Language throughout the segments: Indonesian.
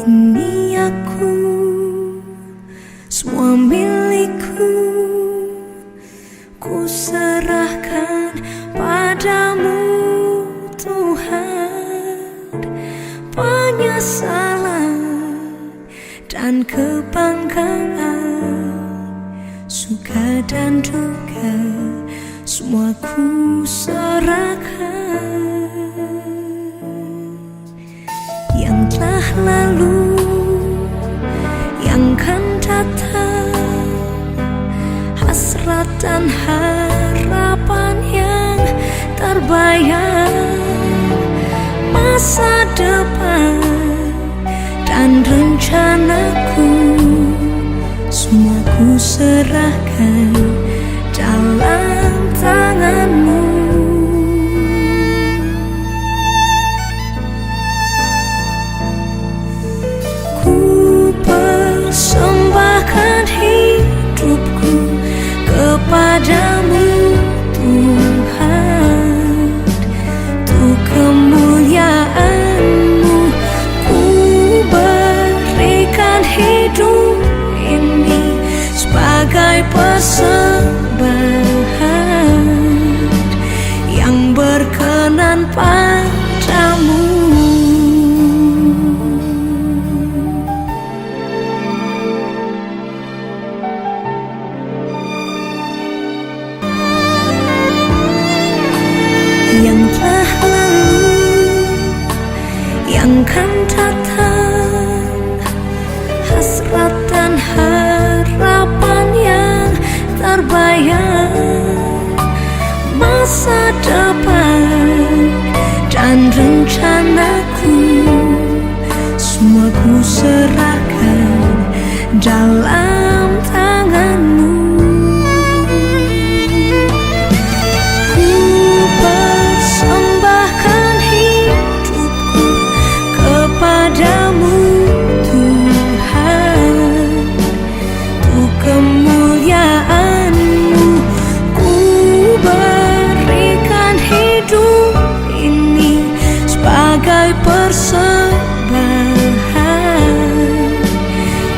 Ini aku, semua milikku, ku serahkan padamu Tuhan. Penyesalan dan kebanggaan, suka dan duka, semua ku serahkan. Yang telah lalu, yang kan datang, hasrat dan harapan yang terbayang, masa depan dan rencanaku, semua ku serahkan dalam tanganmu. Ku persembahkan hidupku kepadamu Tuhan, untuk kemuliaan-Mu. Ku berikan hidup ini sebagai persembahan yang berkenan padamu. Yang telah lalu, yang kan datang, hasrat dan harapan yang terbayang, masa depan dan rencanaku, semua ku serahkan dalam tanganmu. Padamu Tuhan, untuk kemuliaan-Mu. Ku berikan hidup ini sebagai persembahan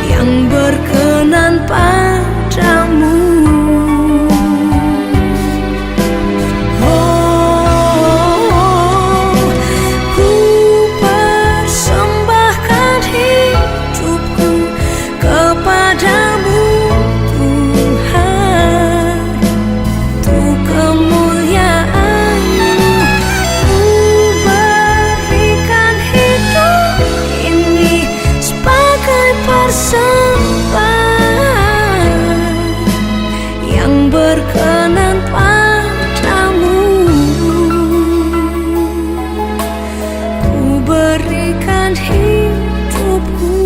yang berkenan padamu. Berkenan padamu, ku berikan hidupku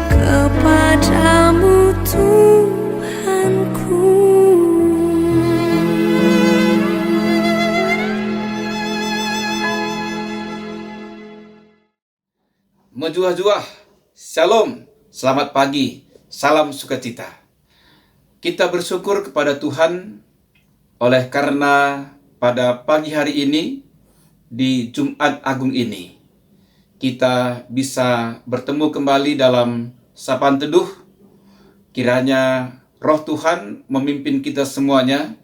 kepadamu Tuhanku. Menjuah-juah, Shalom, selamat pagi, salam sukacita. Kita bersyukur kepada Tuhan oleh karena pada pagi hari ini, di Jumat Agung ini, kita bisa bertemu kembali dalam sapaan teduh. Kiranya Roh Tuhan memimpin kita semuanya,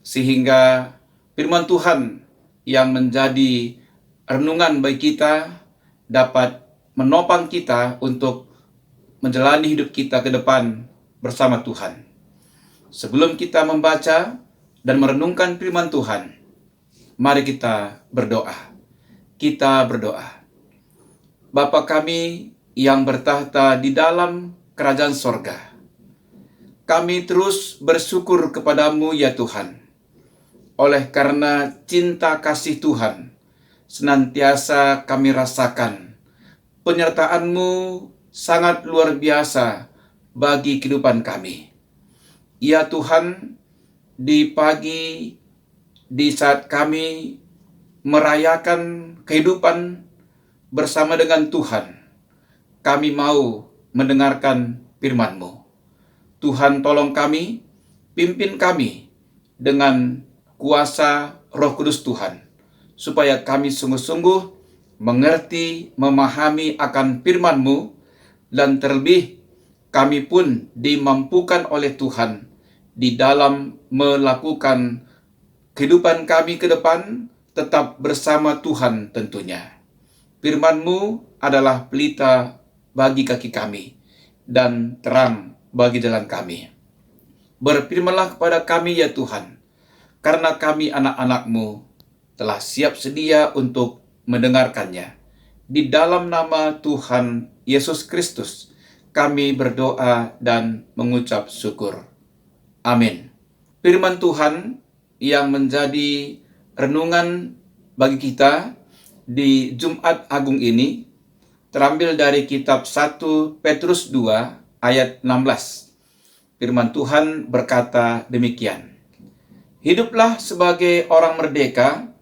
sehingga firman Tuhan yang menjadi renungan bagi kita dapat menopang kita untuk menjalani hidup kita ke depan bersama Tuhan. Sebelum kita membaca dan merenungkan firman Tuhan, mari kita berdoa. Kita berdoa. Bapa kami yang bertahta di dalam kerajaan sorga, kami terus bersyukur kepadamu ya Tuhan, oleh karena cinta kasih Tuhan senantiasa kami rasakan. Penyertaan-Mu sangat luar biasa bagi kehidupan kami. Ya Tuhan, di pagi, di saat kami merayakan kehidupan bersama dengan Tuhan, kami mau mendengarkan firman-Mu. Tuhan, tolong kami, pimpin kami dengan kuasa Roh Kudus Tuhan, supaya kami sungguh-sungguh mengerti, memahami akan firman-Mu, dan terlebih kami pun dimampukan oleh Tuhan di dalam melakukan kehidupan kami ke depan tetap bersama Tuhan tentunya. Firman-Mu adalah pelita bagi kaki kami dan terang bagi jalan kami. Berfirmanlah kepada kami ya Tuhan, karena kami anak-anak-Mu telah siap sedia untuk mendengarkannya. Di dalam nama Tuhan Yesus Kristus, kami berdoa dan mengucap syukur. Amin. Firman Tuhan yang menjadi renungan bagi kita di Jumat Agung ini terambil dari kitab 1 Petrus 2 ayat 16. Firman Tuhan berkata demikian. Hiduplah sebagai orang merdeka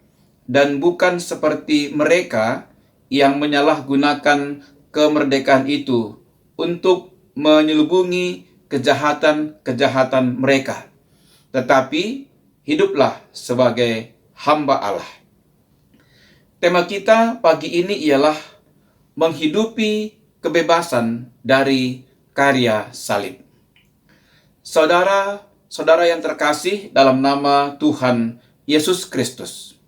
dan bukan seperti mereka yang menyalahgunakan kemerdekaan itu untuk menyelubungi kejahatan-kejahatan mereka. Tetapi hiduplah sebagai hamba Allah. Tema kita pagi ini ialah menghidupi kebebasan dari karya salib. Saudara-saudara yang terkasih dalam nama Tuhan Yesus Kristus.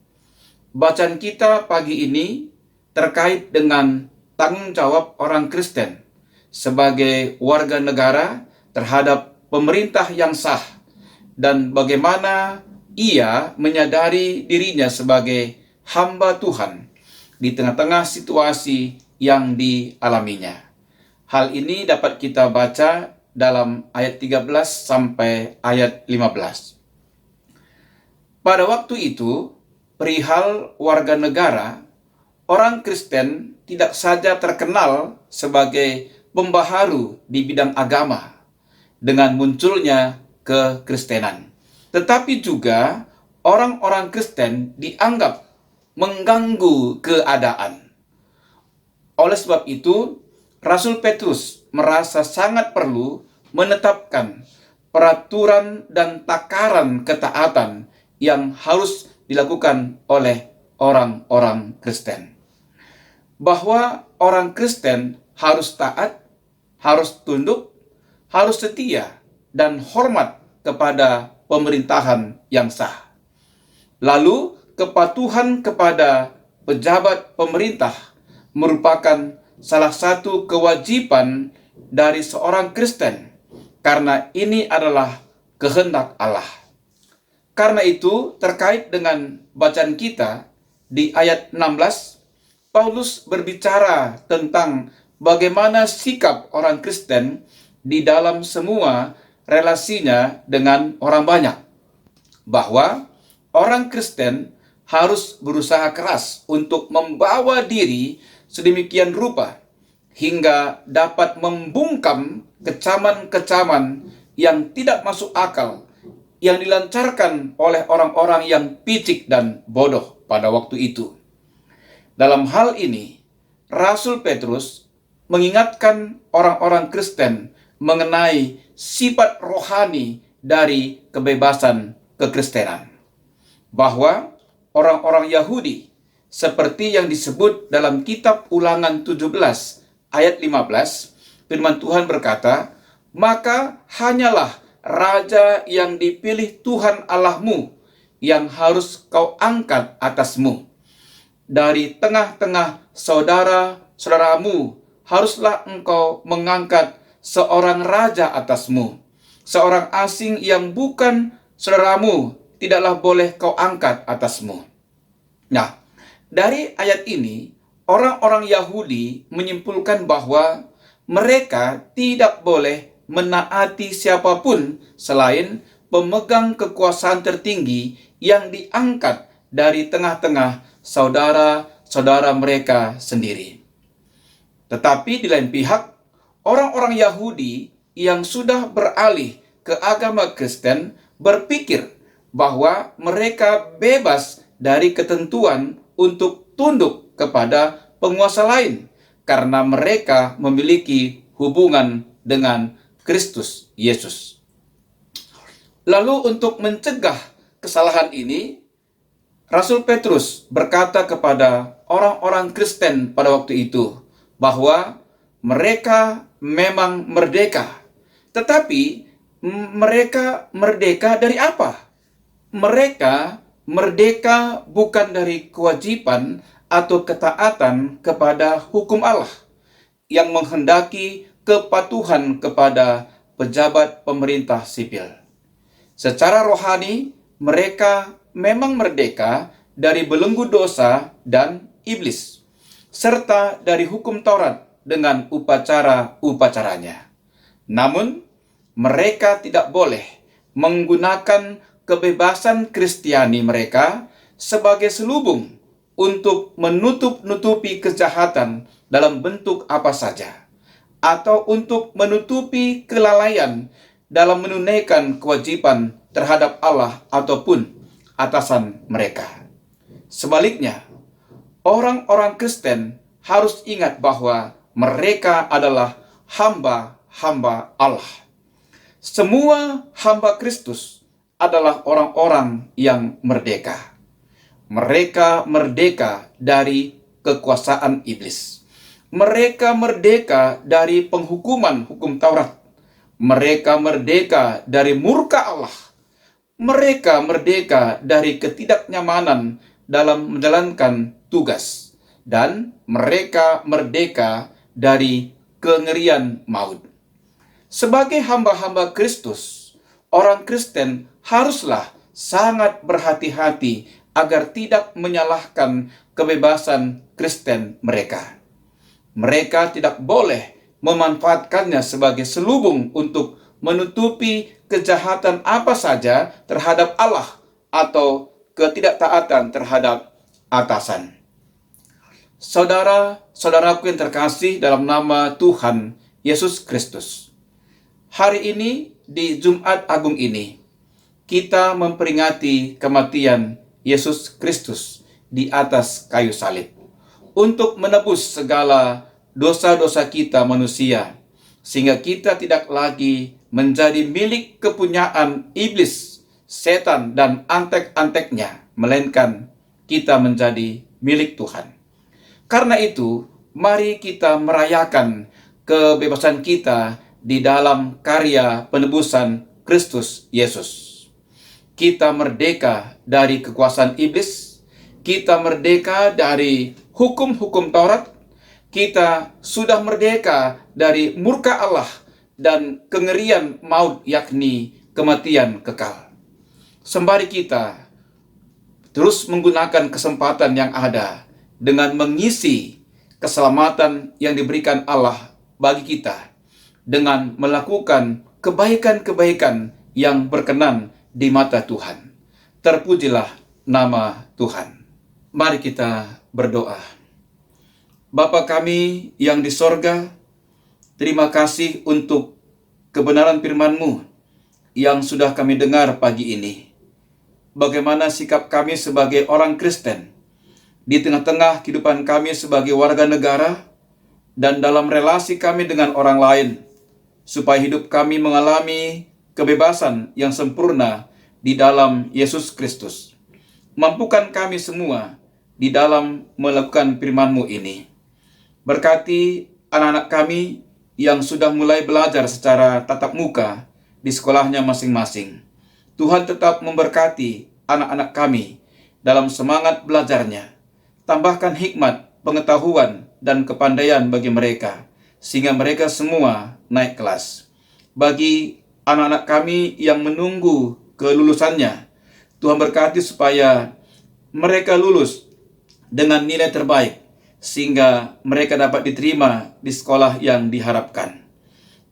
Bacaan kita pagi ini terkait dengan tanggung jawab orang Kristen sebagai warga negara terhadap pemerintah yang sah dan bagaimana ia menyadari dirinya sebagai hamba Tuhan di tengah-tengah situasi yang dialaminya. Hal ini dapat kita baca dalam ayat 13 sampai ayat 15. Pada waktu itu, perihal warga negara, orang Kristen tidak saja terkenal sebagai pembaharu di bidang agama dengan munculnya kekristenan, tetapi juga orang-orang Kristen dianggap mengganggu keadaan. Oleh sebab itu, Rasul Petrus merasa sangat perlu menetapkan peraturan dan takaran ketaatan yang harus dilakukan oleh orang-orang Kristen. Bahwa orang Kristen harus taat, harus tunduk, harus setia, dan hormat kepada pemerintahan yang sah. Lalu, kepatuhan kepada pejabat pemerintah merupakan salah satu kewajiban dari seorang Kristen, karena ini adalah kehendak Allah. Karena itu, terkait dengan bacaan kita di ayat 16, Paulus berbicara tentang bagaimana sikap orang Kristen di dalam semua relasinya dengan orang banyak. Bahwa orang Kristen harus berusaha keras untuk membawa diri sedemikian rupa hingga dapat membungkam kecaman-kecaman yang tidak masuk akal yang dilancarkan oleh orang-orang yang picik dan bodoh pada waktu itu. Dalam hal ini, Rasul Petrus mengingatkan orang-orang Kristen mengenai sifat rohani dari kebebasan kekristenan. Bahwa orang-orang Yahudi seperti yang disebut dalam kitab Ulangan 17 ayat 15, firman Tuhan berkata, "Maka hanyalah raja yang dipilih Tuhan Allahmu yang harus kau angkat atasmu. Dari tengah-tengah saudara-saudaramu haruslah engkau mengangkat seorang raja atasmu. Seorang asing yang bukan saudaramu tidaklah boleh kau angkat atasmu." Nah, dari ayat ini, orang-orang Yahudi menyimpulkan bahwa mereka tidak boleh menaati siapapun selain pemegang kekuasaan tertinggi yang diangkat dari tengah-tengah saudara-saudara mereka sendiri. Tetapi di lain pihak, orang-orang Yahudi yang sudah beralih ke agama Kristen berpikir bahwa mereka bebas dari ketentuan untuk tunduk kepada penguasa lain karena mereka memiliki hubungan dengan Kristus Yesus. Lalu untuk mencegah kesalahan ini, Rasul Petrus berkata kepada orang-orang Kristen pada waktu itu bahwa mereka memang merdeka. Tetapi mereka merdeka dari apa? Mereka merdeka bukan dari kewajiban atau ketaatan kepada hukum Allah yang menghendaki kepatuhan kepada pejabat pemerintah sipil. Secara rohani, mereka memang merdeka dari belenggu dosa dan iblis, serta dari hukum Taurat dengan upacara-upacaranya. Namun, mereka tidak boleh menggunakan kebebasan Kristiani mereka sebagai selubung untuk menutup-nutupi kejahatan dalam bentuk apa saja, atau untuk menutupi kelalaian dalam menunaikan kewajiban terhadap Allah ataupun atasan mereka. Sebaliknya, orang-orang Kristen harus ingat bahwa mereka adalah hamba-hamba Allah. Semua hamba Kristus adalah orang-orang yang merdeka. Mereka merdeka dari kekuasaan iblis. Mereka merdeka dari penghukuman hukum Taurat. Mereka merdeka dari murka Allah. Mereka merdeka dari ketidaknyamanan dalam menjalankan tugas. Dan mereka merdeka dari kengerian maut. Sebagai hamba-hamba Kristus, orang Kristen haruslah sangat berhati-hati agar tidak menyalahkan kebebasan Kristen mereka. Mereka tidak boleh memanfaatkannya sebagai selubung untuk menutupi kejahatan apa saja terhadap Allah atau ketidaktaatan terhadap atasan. Saudara-saudaraku yang terkasih dalam nama Tuhan Yesus Kristus, hari ini di Jumat Agung ini, kita memperingati kematian Yesus Kristus di atas kayu salib untuk menebus segala dosa-dosa kita manusia, sehingga kita tidak lagi menjadi milik kepunyaan iblis, setan, dan antek-anteknya, melainkan kita menjadi milik Tuhan. Karena itu, mari kita merayakan kebebasan kita di dalam karya penebusan Kristus Yesus. Kita merdeka dari kekuasaan iblis, kita merdeka dari hukum-hukum Taurat, kita sudah merdeka dari murka Allah dan kengerian maut, yakni kematian kekal. Sembari kita terus menggunakan kesempatan yang ada dengan mengisi keselamatan yang diberikan Allah bagi kita dengan melakukan kebaikan-kebaikan yang berkenan di mata Tuhan. Terpujilah nama Tuhan. Mari kita berdoa. Bapa kami yang di sorga, terima kasih untuk kebenaran firman-Mu yang sudah kami dengar pagi ini. Bagaimana sikap kami sebagai orang Kristen di tengah-tengah kehidupan kami sebagai warga negara dan dalam relasi kami dengan orang lain, supaya hidup kami mengalami kebebasan yang sempurna di dalam Yesus Kristus. Mampukan kami semua di dalam melakukan firman-Mu ini. Berkati anak-anak kami yang sudah mulai belajar secara tatap muka di sekolahnya masing-masing. Tuhan tetap memberkati anak-anak kami dalam semangat belajarnya. Tambahkan hikmat, pengetahuan, dan kepandaian bagi mereka, sehingga mereka semua naik kelas. Bagi anak-anak kami yang menunggu kelulusannya, Tuhan berkati supaya mereka lulus dengan nilai terbaik, sehingga mereka dapat diterima di sekolah yang diharapkan.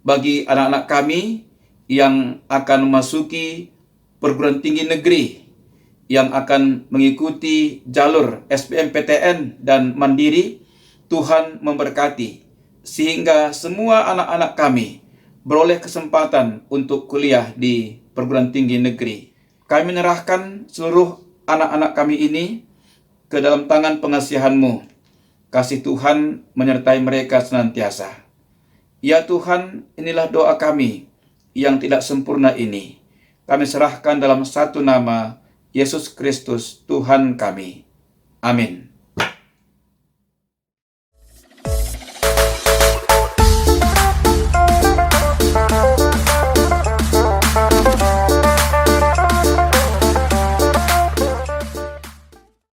Bagi anak-anak kami yang akan memasuki perguruan tinggi negeri, yang akan mengikuti jalur SBMPTN dan Mandiri, Tuhan memberkati, sehingga semua anak-anak kami beroleh kesempatan untuk kuliah di perguruan tinggi negeri. Kami menyerahkan seluruh anak-anak kami ini ke dalam tangan pengasihan-Mu. Kasih Tuhan menyertai mereka senantiasa. Ya Tuhan, inilah doa kami yang tidak sempurna ini. Kami serahkan dalam satu nama, Yesus Kristus Tuhan kami. Amin.